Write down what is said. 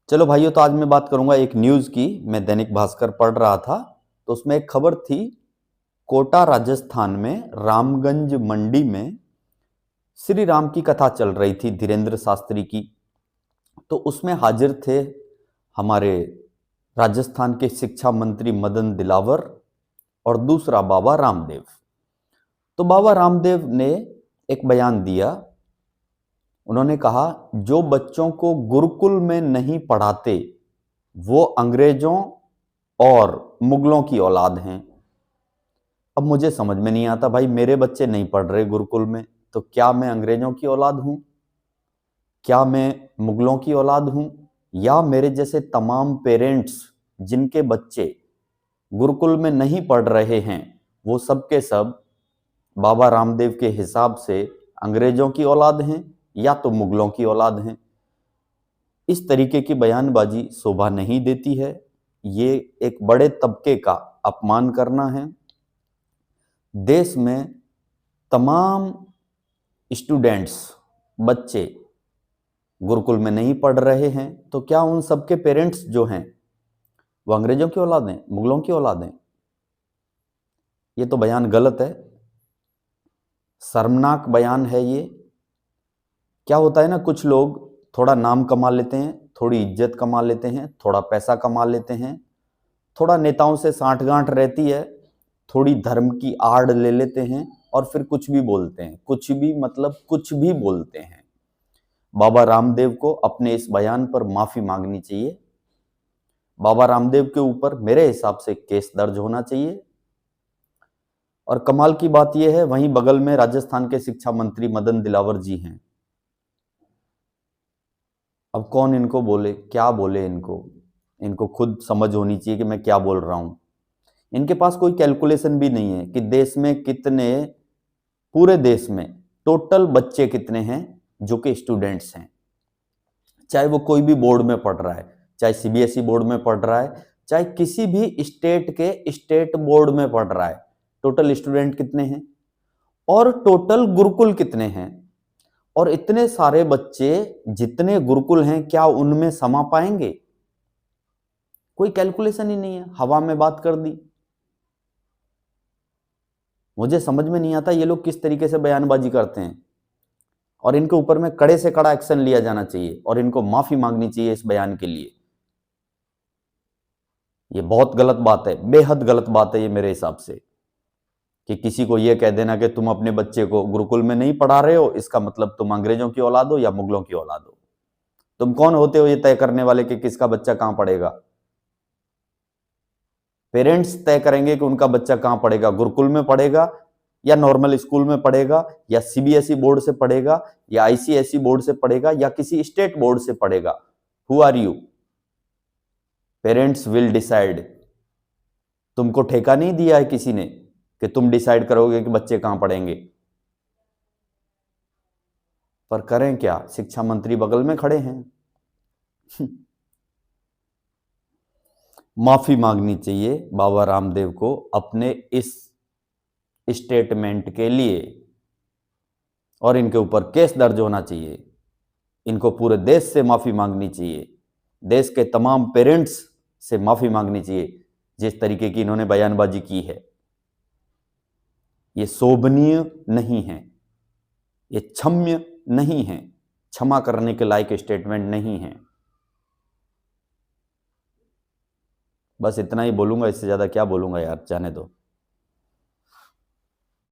चलो भाइयों, तो आज मैं बात करूंगा एक न्यूज़ की। मैं दैनिक भास्कर पढ़ रहा था तो उसमें एक खबर थी। कोटा राजस्थान में रामगंज मंडी में श्री राम की कथा चल रही थी, धीरेन्द्र शास्त्री की। तो उसमें हाजिर थे हमारे राजस्थान के शिक्षा मंत्री मदन दिलावर और दूसरा बाबा रामदेव। तो बाबा रामदेव ने एक बयान दिया। उन्होंने कहा, जो बच्चों को गुरुकुल में नहीं पढ़ाते वो अंग्रेजों और मुगलों की औलाद हैं। अब मुझे समझ में नहीं आता भाई, मेरे बच्चे नहीं पढ़ रहे गुरुकुल में, तो क्या मैं अंग्रेजों की औलाद हूं? क्या मैं मुगलों की औलाद हूं? या मेरे जैसे तमाम पेरेंट्स जिनके बच्चे गुरुकुल में नहीं पढ़ रहे हैं वो सब के सब बाबा रामदेव के हिसाब से अंग्रेजों की औलाद हैं या तो मुगलों की औलाद हैं? इस तरीके की बयानबाजी शोभा नहीं देती है। ये एक बड़े तबके का अपमान करना है। देश में तमाम स्टूडेंट्स, बच्चे गुरुकुल में नहीं पढ़ रहे हैं, तो क्या उन सबके पेरेंट्स जो हैं वो अंग्रेजों की औलाद हैं, मुगलों की औलाद हैं? ये तो बयान गलत है, शर्मनाक बयान है ये। क्या होता है ना, कुछ लोग थोड़ा नाम कमा लेते हैं, थोड़ी इज्जत कमा लेते हैं, थोड़ा पैसा कमा लेते हैं, थोड़ा नेताओं से सांठगांठ रहती है, थोड़ी धर्म की आड़ ले लेते हैं और फिर कुछ भी बोलते हैं। कुछ भी मतलब कुछ भी बोलते हैं। बाबा रामदेव को अपने इस बयान पर माफी मांगनी चाहिए। बाबा रामदेव के ऊपर मेरे हिसाब से केस दर्ज होना चाहिए। और कमाल की बात यह है, वहीं बगल में राजस्थान के शिक्षा मंत्री मदन दिलावर जी हैं। अब कौन इनको बोले, क्या बोले इनको खुद समझ होनी चाहिए कि मैं क्या बोल रहा हूं। इनके पास कोई कैलकुलेशन भी नहीं है कि देश में कितने, पूरे देश में टोटल बच्चे कितने हैं जो कि स्टूडेंट्स हैं। चाहे वो कोई भी बोर्ड में पढ़ रहा है, चाहे सीबीएसई बोर्ड में पढ़ रहा है, चाहे किसी भी स्टेट के स्टेट बोर्ड में पढ़ रहा है, टोटल स्टूडेंट कितने हैं और टोटल गुरुकुल कितने हैं? और इतने सारे बच्चे जितने गुरुकुल हैं, क्या उनमें समा पाएंगे? कोई कैलकुलेशन ही नहीं है, हवा में बात कर दी। मुझे समझ में नहीं आता ये लोग किस तरीके से बयानबाजी करते हैं। और इनके ऊपर में कड़े से कड़ा एक्शन लिया जाना चाहिए और इनको माफी मांगनी चाहिए इस बयान के लिए। ये बहुत गलत बात है, बेहद गलत बात है ये मेरे हिसाब से, कि किसी को यह कह देना कि तुम अपने बच्चे को गुरुकुल में नहीं पढ़ा रहे हो, इसका मतलब तुम अंग्रेजों की औलाद हो या मुगलों की औलाद हो। तुम कौन होते हो ये तय करने वाले कि किसका बच्चा कहां पढ़ेगा? पेरेंट्स तय करेंगे कि उनका बच्चा कहां पढ़ेगा, गुरुकुल में पढ़ेगा या नॉर्मल स्कूल में पढ़ेगा, या सीबीएसई बोर्ड से पढ़ेगा, या आईसीएसई बोर्ड से पढ़ेगा, या किसी स्टेट बोर्ड से पढ़ेगा। Who are you? Parents will decide. तुमको ठेका नहीं दिया है किसी ने कि तुम डिसाइड करोगे कि बच्चे कहां पढ़ेंगे। पर करें क्या, शिक्षा मंत्री बगल में खड़े हैं। माफी मांगनी चाहिए बाबा रामदेव को अपने इस स्टेटमेंट के लिए, और इनके ऊपर केस दर्ज होना चाहिए। इनको पूरे देश से माफी मांगनी चाहिए, देश के तमाम पेरेंट्स से माफी मांगनी चाहिए जिस तरीके की इन्होंने बयानबाजी की है। ये शोभनीय नहीं है, ये क्षम्य नहीं है, क्षमा करने के लायक स्टेटमेंट नहीं है। बस इतना ही बोलूंगा, इससे ज्यादा क्या बोलूंगा यार, जाने दो।